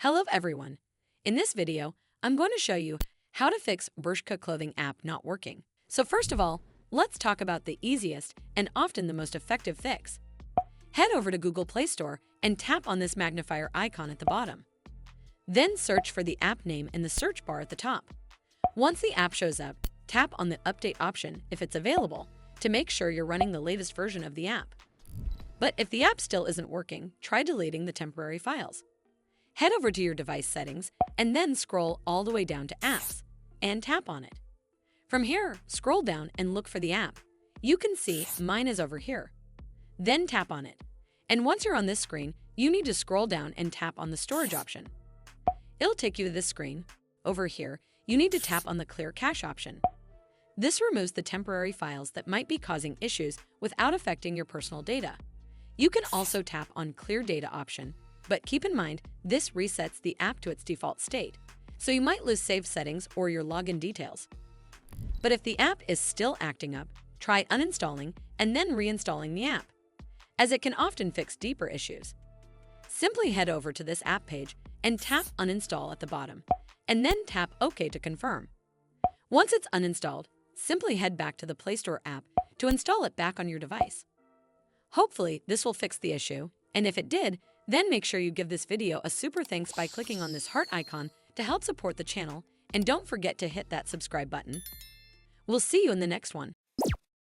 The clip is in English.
Hello everyone. In this video, I'm going to show you how to fix Bershka clothing app not working. So first of all, let's talk about the easiest and often the most effective fix. Head over to Google Play Store and tap on this magnifier icon at the bottom. Then search for the app name in the search bar at the top. Once the app shows up, tap on the update option if it's available to make sure you're running the latest version of the app. But if the app still isn't working, try deleting the temporary files. Head over to your device settings and then scroll all the way down to Apps and tap on it. From here, scroll down and look for the app. You can see mine is over here. Then tap on it. And once you're on this screen, you need to scroll down and tap on the storage option. It'll take you to this screen. Over here, you need to tap on the Clear Cache option. This removes the temporary files that might be causing issues without affecting your personal data. You can also tap on Clear Data option, but keep in mind this resets the app to its default state, so you might lose saved settings or your login details. But if the app is still acting up, try uninstalling and then reinstalling the app, as it can often fix deeper issues. Simply head over to this app page and tap Uninstall at the bottom, and then tap OK to confirm. Once it's uninstalled, simply head back to the Play Store app to install it back on your device. Hopefully, this will fix the issue, and if it did, then make sure you give this video a super thanks by clicking on this heart icon to help support the channel, and don't forget to hit that subscribe button. We'll see you in the next one.